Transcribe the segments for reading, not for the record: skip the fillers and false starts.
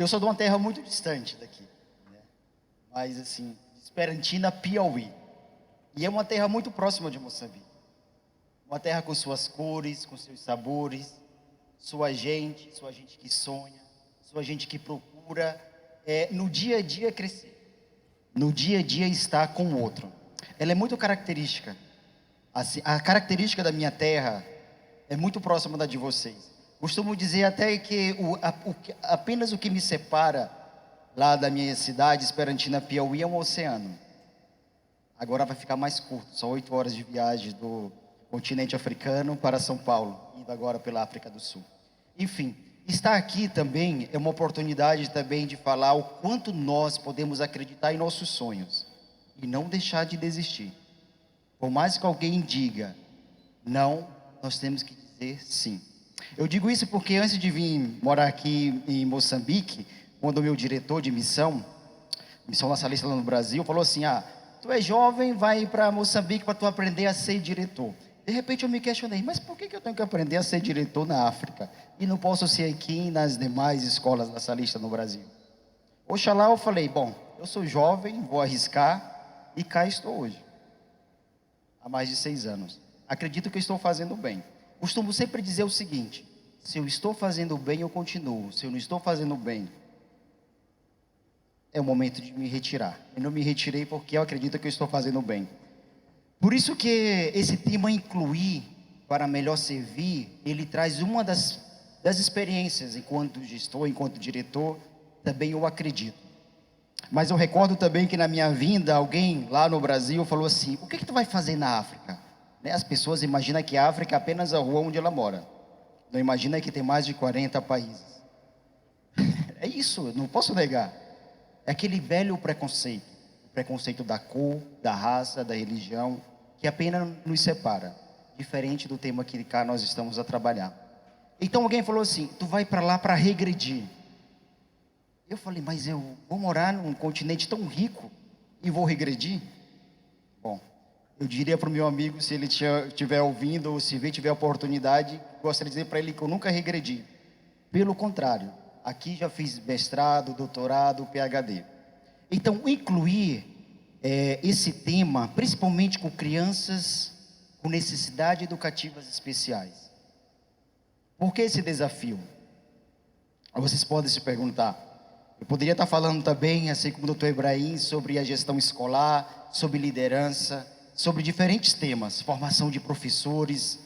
Eu sou de uma terra muito distante daqui, né? Mas assim, Esperantina, Piauí. E é uma terra muito próxima de Moçambique. Uma terra com suas cores, com seus sabores, sua gente que sonha, sua gente que procura no dia a dia crescer, no dia a dia estar com o outro. Ela é muito característica. Assim, a característica da minha terra é muito próxima da de vocês. Costumo dizer até que apenas o que me separa lá da minha cidade, Esperantina, Piauí, é um oceano. Agora vai ficar mais curto, são 8 horas de viagem do continente africano para São Paulo, indo agora pela África do Sul. Enfim, estar aqui também é uma oportunidade também de falar o quanto nós podemos acreditar em nossos sonhos e não deixar de desistir. Por mais que alguém diga não, nós temos que dizer sim. Eu digo isso porque antes de vir morar aqui em Moçambique, quando o meu diretor de missão nacionalista lá no Brasil, falou assim: tu é jovem, vai para Moçambique para tu aprender a ser diretor. De repente eu me questionei, mas por que eu tenho que aprender a ser diretor na África e não posso ser aqui nas demais escolas nacionalistas no Brasil? Oxalá, eu falei, bom, eu sou jovem, vou arriscar e cá estou hoje. Há mais de 6 anos. Acredito que eu estou fazendo bem. Costumo sempre dizer o seguinte: se eu estou fazendo bem, eu continuo. Se eu não estou fazendo bem, é o momento de me retirar. Eu não me retirei porque eu acredito que eu estou fazendo bem. Por isso que esse tema incluir para melhor servir, ele traz uma das experiências enquanto gestor, enquanto diretor, também eu acredito. Mas eu recordo também que na minha vinda, alguém lá no Brasil falou assim: o que tu vai fazer na África? As pessoas imaginam que a África é apenas a rua onde ela mora. Não imagina que tem mais de 40 países. É isso, não posso negar. É aquele velho preconceito. O preconceito da cor, da raça, da religião, que apenas nos separa. Diferente do tema que cá nós estamos a trabalhar. Então alguém falou assim: tu vai para lá para regredir. Eu falei, mas eu vou morar num continente tão rico e vou regredir? Bom, eu diria para o meu amigo, se ele estiver ouvindo ou se tiver oportunidade, gostaria de dizer para ele que eu nunca regredi. Pelo contrário, aqui já fiz mestrado, doutorado, PhD. Então, incluir esse tema, principalmente com crianças com necessidades educativas especiais. Por que esse desafio? Vocês podem se perguntar. Eu poderia estar falando também, assim como o doutor Ibrahim, sobre a gestão escolar, sobre liderança, sobre diferentes temas, formação de professores,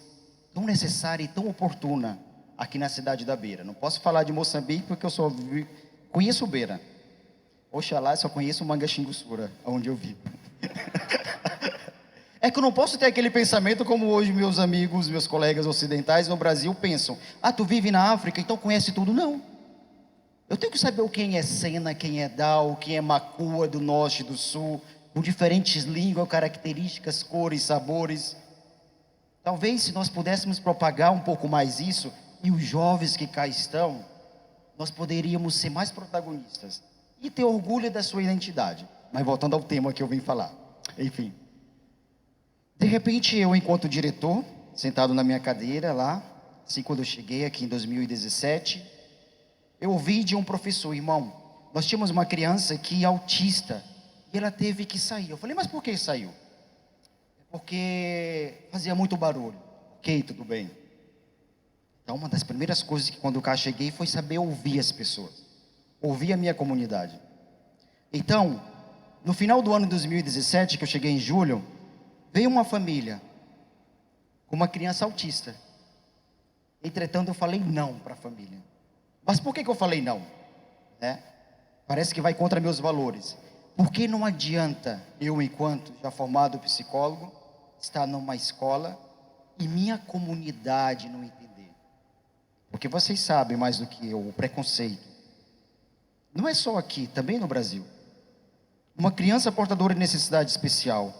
tão necessária e tão oportuna aqui na cidade da Beira. Não posso falar de Moçambique porque eu só conheço Beira. Oxalá, eu só conheço Mangaxinguçura, onde eu vivo. É que eu não posso ter aquele pensamento como hoje meus amigos, meus colegas ocidentais no Brasil pensam: tu vive na África, então conhece tudo. Não. Eu tenho que saber quem é Sena, quem é Dao, quem é Macua, do norte e do sul, com diferentes línguas, características, cores, sabores. Talvez se nós pudéssemos propagar um pouco mais isso, e os jovens que cá estão, nós poderíamos ser mais protagonistas e ter orgulho da sua identidade. Mas voltando ao tema que eu vim falar. Enfim. De repente, eu, enquanto diretor, sentado na minha cadeira lá, assim quando eu cheguei aqui em 2017, eu ouvi de um professor: irmão, nós tínhamos uma criança que é autista e ela teve que sair. Eu falei, mas por que saiu? Porque fazia muito barulho. Ok, tudo bem. Então, uma das primeiras coisas que quando eu cá cheguei foi saber ouvir as pessoas, ouvir a minha comunidade. Então, no final do ano de 2017, que eu cheguei em julho, veio uma família com uma criança autista. Entretanto, eu falei não para a família. Mas por que eu falei não? Parece que vai contra meus valores. Porque não adianta eu, enquanto já formado psicólogo, estar numa escola e minha comunidade não entender. Porque vocês sabem mais do que eu, o preconceito. Não é só aqui, também no Brasil. Uma criança portadora de necessidade especial,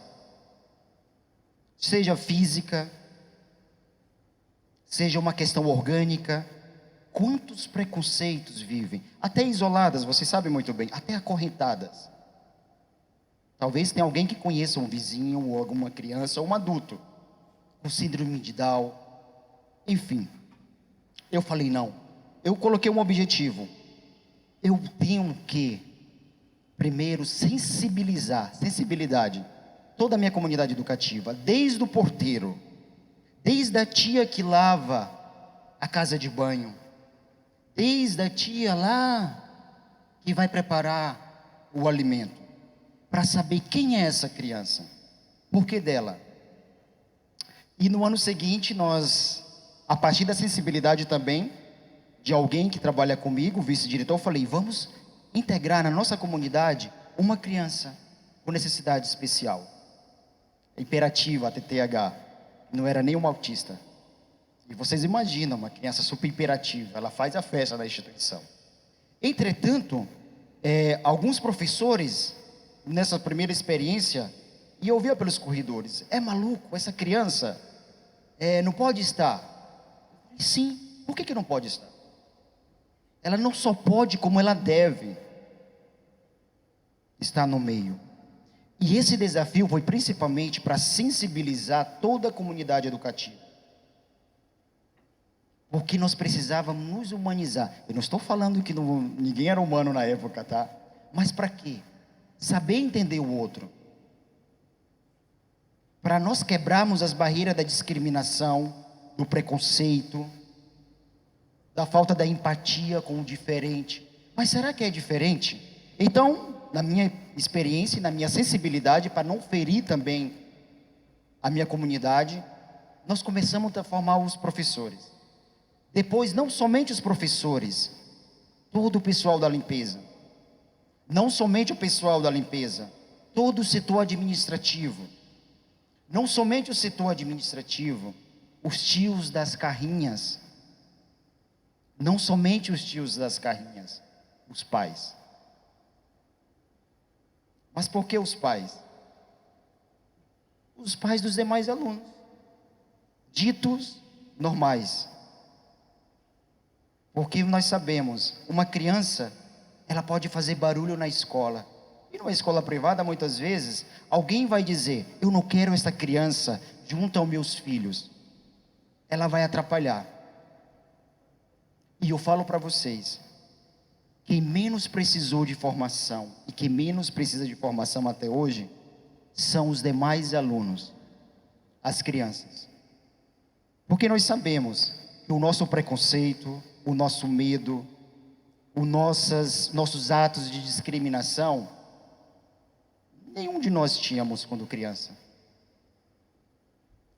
seja física, seja uma questão orgânica, quantos preconceitos vivem, até isoladas, vocês sabem muito bem, até acorrentadas. Talvez tenha alguém que conheça um vizinho, ou alguma criança, ou um adulto, com síndrome de Down. Enfim, eu falei não. Eu coloquei um objetivo. eu tenho que, primeiro, sensibilidade, toda a minha comunidade educativa, desde o porteiro, desde a tia que lava a casa de banho, desde a tia lá que vai preparar o alimento, para saber quem é essa criança, por que dela. E no ano seguinte, nós, a partir da sensibilidade também, de alguém que trabalha comigo, o vice-diretor, eu falei, vamos integrar na nossa comunidade uma criança com necessidade especial, hiperativa, TTH, não era nem uma autista. E vocês imaginam, uma criança super hiperativa, ela faz a festa na instituição. Entretanto, alguns professores, nessa primeira experiência, e eu via pelos corredores, é maluco, essa criança não pode estar. Sim, por que não pode estar? Ela não só pode, como ela deve estar no meio. E esse desafio foi principalmente para sensibilizar toda a comunidade educativa. Porque nós precisávamos nos humanizar. Eu não estou falando que ninguém era humano na época, tá? Mas para quê? Saber entender o outro. Para nós quebrarmos as barreiras da discriminação, do preconceito, da falta da empatia com o diferente. Mas será que é diferente? Então, na minha experiência e na minha sensibilidade, para não ferir também a minha comunidade, nós começamos a formar os professores. Depois, não somente os professores, todo o pessoal da limpeza. Não somente o pessoal da limpeza, todo o setor administrativo. Não somente o setor administrativo, os tios das carrinhas. Não somente os tios das carrinhas, os pais. Mas por que os pais? Os pais dos demais alunos, ditos normais. Porque nós sabemos, uma criança, ela pode fazer barulho na escola. E numa escola privada, muitas vezes, alguém vai dizer, eu não quero essa criança junto aos meus filhos. Ela vai atrapalhar. E eu falo para vocês, quem menos precisou de formação e quem menos precisa de formação até hoje, são os demais alunos, as crianças. Porque nós sabemos que o nosso preconceito, o nosso medo, os nossos atos de discriminação, nenhum de nós tínhamos quando criança.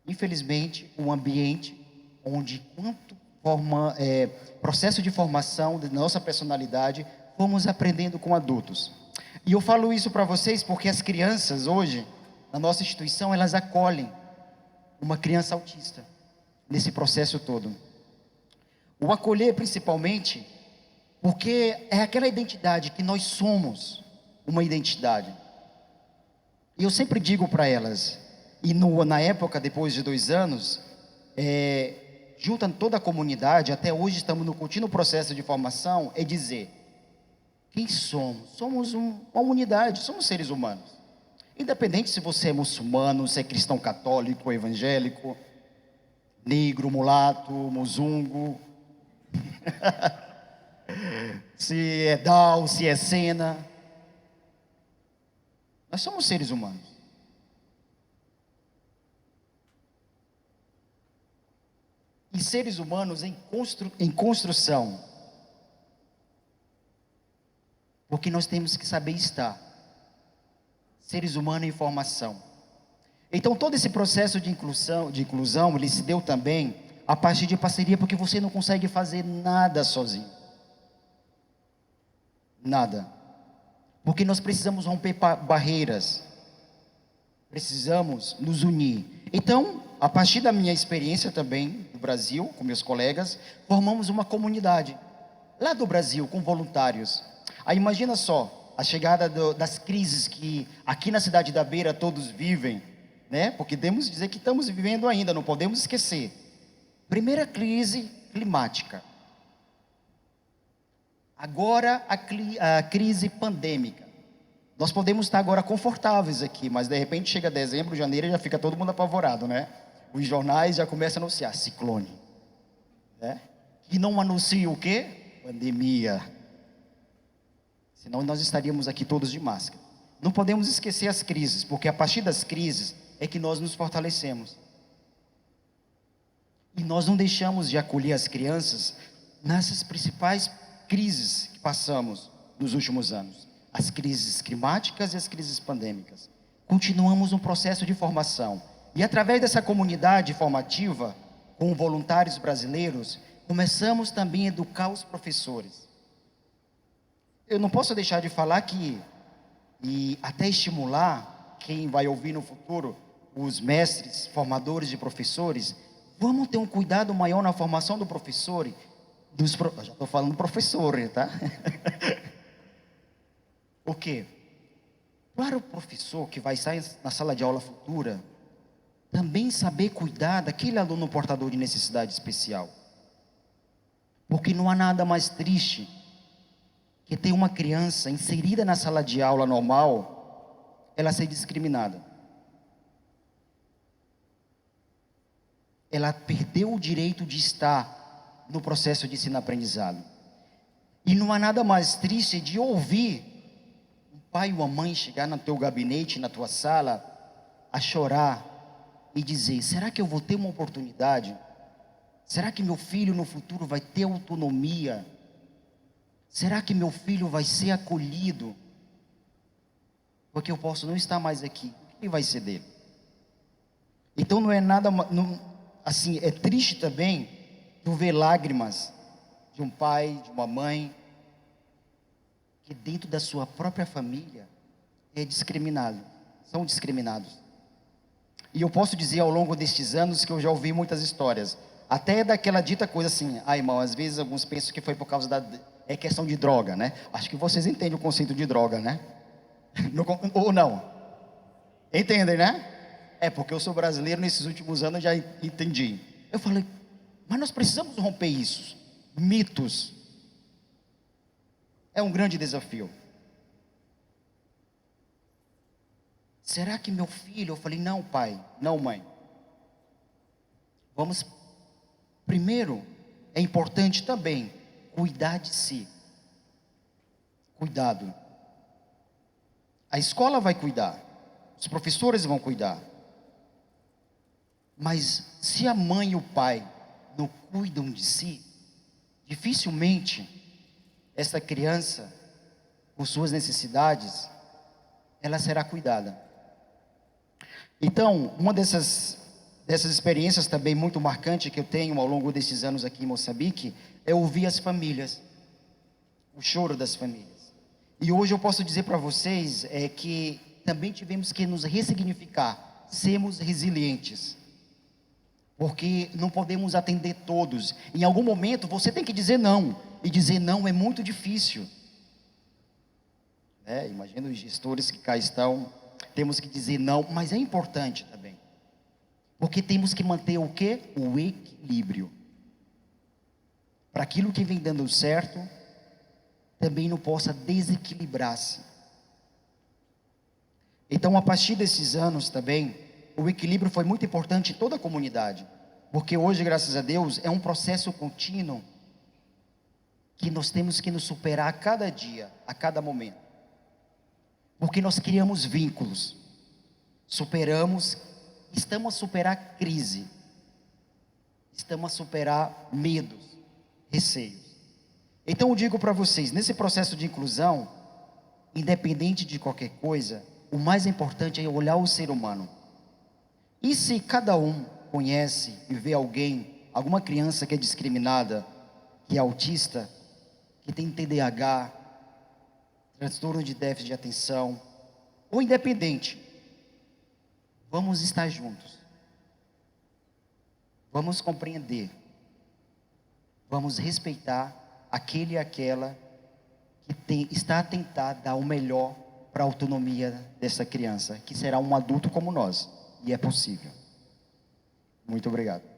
Infelizmente, um ambiente onde processo de formação da nossa personalidade, fomos aprendendo com adultos. E eu falo isso para vocês porque as crianças hoje, na nossa instituição, elas acolhem uma criança autista, nesse processo todo. O acolher principalmente, porque é aquela identidade que nós somos, uma identidade. E eu sempre digo para elas, e na época, depois de 2 anos, juntando toda a comunidade, até hoje estamos no contínuo processo de formação, é dizer, quem somos? Somos uma unidade, somos seres humanos. Independente se você é muçulmano, se é cristão católico, evangélico, negro, mulato, mozungo, se é Down, se é Sena, nós somos seres humanos. E seres humanos em construção. Porque nós temos que saber estar. Seres humanos em formação. Então todo esse processo de inclusão, ele se deu também a partir de parceria, porque você não consegue fazer nada sozinho. Nada. Porque nós precisamos romper barreiras. Precisamos nos unir. Então, a partir da minha experiência também do Brasil, com meus colegas, formamos uma comunidade lá do Brasil, com voluntários. Aí imagina só, a chegada das crises que aqui na cidade da Beira todos vivem, né? Porque temos que dizer que estamos vivendo ainda, não podemos esquecer. Primeira crise climática. Agora a crise pandêmica. Nós podemos estar agora confortáveis aqui, mas de repente chega dezembro, janeiro e já fica todo mundo apavorado, né? Os jornais já começam a anunciar ciclone, né? E não anuncia o quê? Pandemia. senão nós estaríamos aqui todos de máscara. Não podemos esquecer as crises, porque a partir das crises é que nós nos fortalecemos. E nós não deixamos de acolher as crianças nessas principais crises que passamos nos últimos anos. As crises climáticas e as crises pandêmicas. Continuamos um processo de formação. E através dessa comunidade formativa, com voluntários brasileiros, começamos também a educar os professores. Eu não posso deixar de falar que, e até estimular quem vai ouvir no futuro, os mestres, formadores de professores, vamos ter um cuidado maior na formação do professor, já estou falando professor, tá? O quê? Para o professor que vai estar na sala de aula futura, também saber cuidar daquele aluno portador de necessidade especial. Porque não há nada mais triste que ter uma criança inserida na sala de aula normal, ela ser discriminada. Ela perdeu o direito de estar no processo de ensino-aprendizado. E não há nada mais triste de ouvir um pai ou uma mãe chegar no teu gabinete, na tua sala, a chorar e dizer: será que eu vou ter uma oportunidade? Será que meu filho no futuro vai ter autonomia? Será que meu filho vai ser acolhido? Porque eu posso não estar mais aqui. O que vai ser dele? Então não é nada, assim, é triste também tu ver lágrimas de um pai, de uma mãe, que dentro da sua própria família é discriminado, são discriminados. E eu posso dizer ao longo destes anos que eu já ouvi muitas histórias, até daquela dita coisa assim: irmão, às vezes alguns pensam que foi por causa é questão de droga, né? Acho que vocês entendem o conceito de droga, né? Ou não? Entendem, né? É porque eu sou brasileiro, nesses últimos anos eu já entendi. Eu falei, mas nós precisamos romper isso. Mitos. É um grande desafio. Será que meu filho... Eu falei, não pai, não mãe. Vamos... Primeiro, é importante também cuidar de si. Cuidado. A escola vai cuidar. Os professores vão cuidar. Mas se a mãe e o pai não cuidam de si, dificilmente essa criança, com suas necessidades, ela será cuidada. Então, uma dessas experiências também muito marcante que eu tenho ao longo desses anos aqui em Moçambique, é ouvir as famílias, o choro das famílias. E hoje eu posso dizer para vocês que também tivemos que nos ressignificar, sermos resilientes, porque não podemos atender todos. Em algum momento você tem que dizer não, e dizer não é muito difícil. Imagina os gestores que cá estão, temos que dizer não, mas é importante também, porque temos que manter o quê? O equilíbrio, para aquilo que vem dando certo, também não possa desequilibrar-se. Então, a partir desses anos também, o equilíbrio foi muito importante em toda a comunidade, porque hoje, graças a Deus, é um processo contínuo, que nós temos que nos superar a cada dia, a cada momento, porque nós criamos vínculos, estamos a superar crise, estamos a superar medos, receios. Então eu digo para vocês, nesse processo de inclusão, independente de qualquer coisa, o mais importante é olhar o ser humano. E se cada um conhece e vê alguma criança que é discriminada, que é autista, que tem TDAH, transtorno de déficit de atenção, ou independente, vamos estar juntos, vamos compreender, vamos respeitar aquele e aquela que está a tentar dar o melhor para a autonomia dessa criança, que será um adulto como nós, e é possível. Muito obrigado.